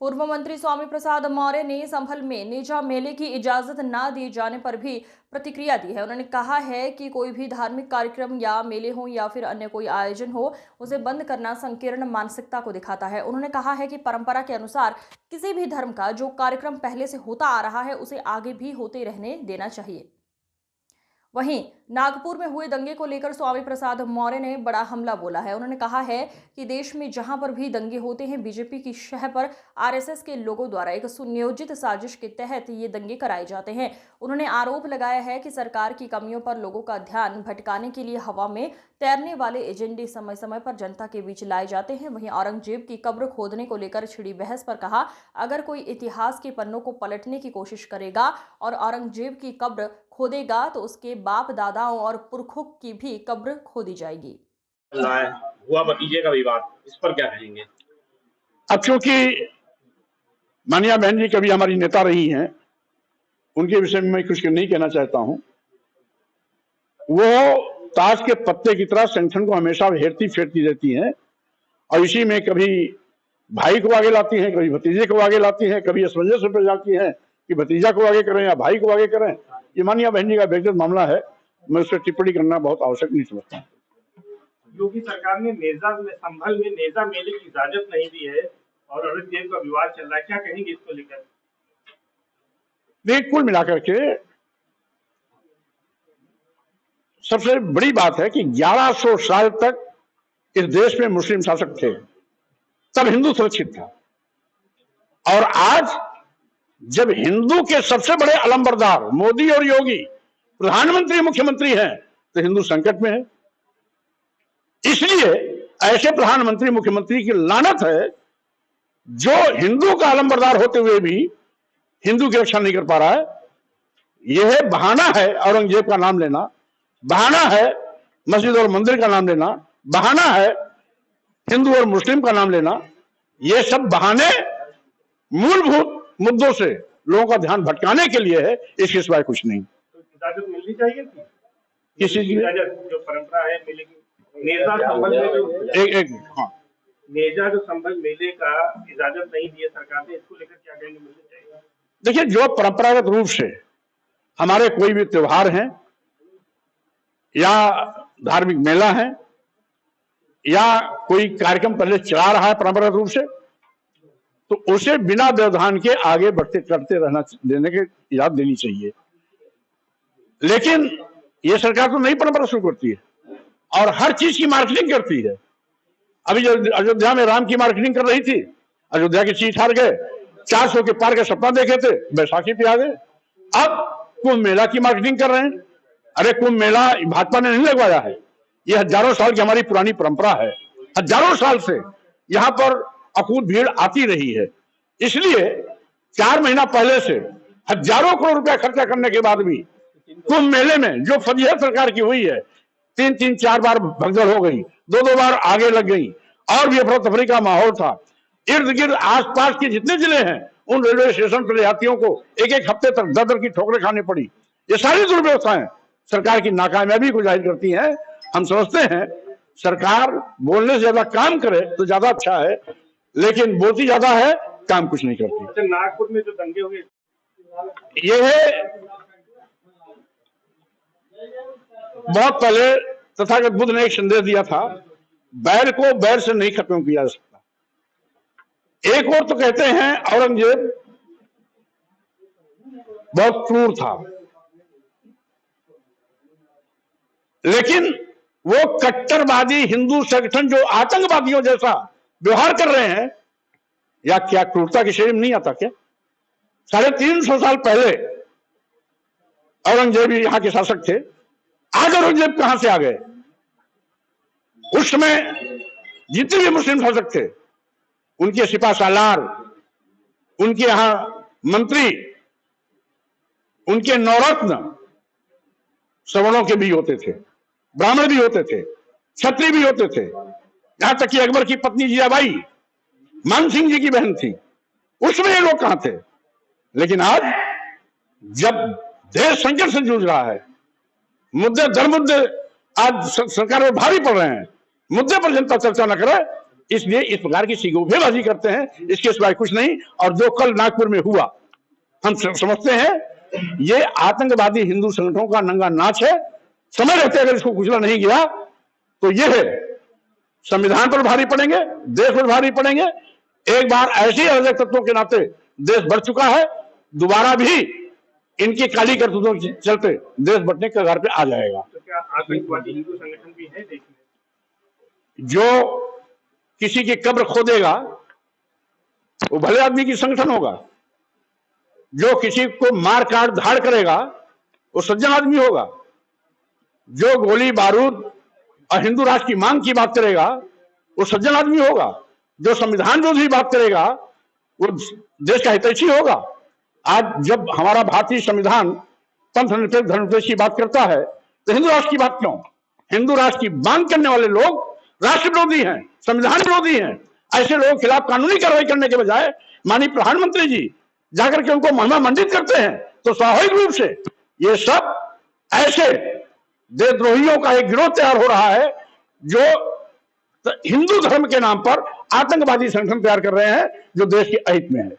पूर्व मंत्री स्वामी प्रसाद मौर्य ने संभल में नेजा मेले की इजाजत न दिए जाने पर भी प्रतिक्रिया दी है। उन्होंने कहा है कि कोई भी धार्मिक कार्यक्रम या मेले हो या फिर अन्य कोई आयोजन हो, उसे बंद करना संकीर्ण मानसिकता को दिखाता है। उन्होंने कहा है कि परंपरा के अनुसार किसी भी धर्म का जो कार्यक्रम पहले से होता आ रहा है उसे आगे भी होते रहने देना चाहिए। वहीं नागपुर में हुए दंगे को लेकर स्वामी प्रसाद मौर्य ने बड़ा हमला बोला है। उन्होंने कहा है कि देश में जहां पर भी दंगे होते हैं, बीजेपी की शह पर आरएसएस के लोगों द्वारा एक सुनियोजित साजिश के तहत ये दंगे कराए जाते हैं। उन्होंने आरोप लगाया है कि सरकार की कमियों पर लोगों का ध्यान भटकाने के लिए हवा में तैरने वाले एजेंडे समय समय पर जनता के बीच लाए जाते हैं। वहीं औरंगजेब की कब्र खोदने को लेकर छिड़ी बहस पर कहा, अगर कोई इतिहास के पन्नों को पलटने की कोशिश करेगा और औरंगजेब की कब्र खोदेगा तो उसके बाप दादाओं और पुरखों की भी कब्र खोदी जाएगी। हुआ भतीजे का विवाद, इस पर क्या कहेंगे? अब क्योंकि मानिया बहन जी कभी हमारी नेता रही हैं, उनके विषय में मैं कुछ नहीं कहना चाहता हूं। वो ताश के पत्ते की तरह संगठन को हमेशा हेरती फेरती रहती हैं और इसी में कभी भाई को आगे लाती हैं, कभी भतीजे को आगे लाती हैं, कभी असमंजस पर जाती हैं कि भतीजा को आगे करें या भाई को आगे करें। ये मानिया बहन जी का व्यक्तिगत मामला है, मैं उस पर टिप्पणी करना बहुत आवश्यक नहीं समझता। योगी सरकार ने संभल में नेजा मेले की इजाजत नहीं दी है और औरंगजेब का विवाद चल रहा है, क्या कहेंगे इसको लेकर? देखिए, कुल मिलाकर के सबसे बड़ी बात है कि 1100 साल तक इस देश में मुस्लिम शासक थे, तब हिंदू सुरक्षित था। और आज जब हिंदू के सबसे बड़े अलंबरदार मोदी और योगी प्रधानमंत्री मुख्यमंत्री हैं तो हिंदू संकट में है। इसलिए ऐसे प्रधानमंत्री मुख्यमंत्री की लानत है जो हिंदू का अलंबरदार होते हुए भी हिंदू की रक्षा नहीं कर पा रहा है। यह बहाना है औरंगजेब का नाम लेना, बहाना है मस्जिद और मंदिर का नाम लेना, बहाना है हिंदू और मुस्लिम का नाम लेना। ये सब बहाने मूलभूत मुद्दों से लोगों का ध्यान भटकाने के लिए है, इसके सिवाय कुछ नहीं। तो इजाजत मिलनी चाहिए थी किसी की जो परंपरा है मेले की, नेजा संभल में जो नेजा जो संभल मेले का इजाजत नहीं दी है सरकार ने, इसको लेकर क्या कहेंगे? मिलनी चाहिए। देखिए, जो परंपरागत रूप से हमारे कोई भी त्योहार हैं या धार्मिक मेला है या कोई कार्यक्रम पहले चला रहा है परंपरागत रूप से, तो उसे बिना व्यवधान के आगे बढ़ते करते रहना देने की इजाजत देनी चाहिए। लेकिन ये सरकार तो नई परंपरा शुरू करती है और हर चीज की मार्केटिंग करती है। अभी जो अयोध्या में राम की मार्केटिंग कर रही थी, अयोध्या की सीट हार गए, 400 के पार का सपना देखे थे, बैसाखी पे आ गए। अब कुंभ मेला की मार्केटिंग कर रहे हैं। अरे कुंभ मेला भाजपा ने नहीं लगवाया है, ये हजारों साल की हमारी पुरानी परंपरा है। हजारों साल से यहाँ पर अकूत भीड़ आती रही है। इसलिए 4 महीना पहले से हजारों करोड़ रुपया खर्चा करने के बाद भी कुंभ मेले में जो फजीहत सरकार की हुई है, 3-3, 4 बार भगदड़ हो गई, 2-2 बार आगे लग गई और भी अफरा तफरी का माहौल था। इर्द गिर्द आसपास के जितने जिले हैं उन रेलवे स्टेशन पर यात्रियों को एक हफ्ते तक दर की ठोकरें खानी पड़ी। ये सारी दुर्व्यवस्थाएं सरकार की नाकामयाबी को जाहिर करती हैं। हम समझते हैं सरकार बोलने से ज्यादा काम करे तो ज्यादा अच्छा है, लेकिन बोलती ज्यादा है, काम कुछ नहीं करती। अच्छा, नागपुर में जो दंगे हुए, ये बहुत पहले तथागत बुद्ध ने एक संदेश दिया था, बैर को बैर से नहीं खत्म किया जा सकता। एक और तो कहते हैं औरंगजेब बहुत क्रूर था, लेकिन वो कट्टरवादी हिंदू संगठन जो आतंकवादियों जैसा व्यवहार कर रहे हैं, या क्या क्रूरता की श्रेणी में नहीं आता क्या? 350 साल पहले औरंगजेब यहां के शासक थे। आज औरंगजेब कहां से आ गए? उस समय जितने भी मुस्लिम शासक थे उनके सिपा सालार, उनके यहां मंत्री, उनके नौरत्न सवर्णों के भी होते थे, ब्राह्मण भी होते थे, क्षत्रिय भी होते थे। यहां तक कि अकबर की पत्नी जियाबाई मान सिंह जी की बहन थी। उसमें ये लोग कहां थे? लेकिन आज जब देश संकट से जूझ रहा है, मुद्दे दर मुद्दे आज सरकार में भारी पड़ रहे हैं, मुद्दे पर जनता चर्चा न करे इसलिए इस प्रकार की सिगोफेबाजी करते हैं, इसके सिवाय कुछ नहीं। और जो कल नागपुर में हुआ, हम समझते हैं ये आतंकवादी हिंदू संगठनों का नंगा नाच है। समय रहते अगर इसको कुचला नहीं गया तो ये है संविधान पर भारी पड़ेंगे, देश पर भारी पड़ेंगे। एक बार ऐसे अराजक तत्वों के नाते देश बढ़ चुका है, दोबारा भी इनकी काली करतूतों के चलते देश बढ़ने के कगार पे आ जाएगा। तो क्या आतंकवादी हिंदू संगठन भी है देश में? जो किसी की कब्र खोदेगा वो भले आदमी की संगठन होगा, जो किसी को मार काट धाड़ करेगा वो सज्जन आदमी होगा, जो गोली बारूद और हिंदू राष्ट्र की मांग की बात करेगा वो सज्जन आदमी होगा, जो संविधान विरोधी बात करेगा वो देश का हितैषी होगा। आज जब हमारा भारतीय संविधान पंथ निरपेक्ष धर्मनिरपेक्ष की बात करता है तो हिंदू राष्ट्र की बात क्यों? हिंदू राष्ट्र की मांग करने वाले लोग राष्ट्र विरोधी हैं, संविधान विरोधी हैं। ऐसे लोगों के खिलाफ कानूनी कार्रवाई करने के बजाय माननीय प्रधानमंत्री जी जाकर के उनको महिमा मंडित करते हैं, तो स्वाभाविक रूप से ये सब ऐसे देशद्रोहियों का एक गिरोह तैयार हो रहा है जो हिंदू धर्म के नाम पर आतंकवादी संगठन तैयार कर रहे हैं जो देश के अहित में है।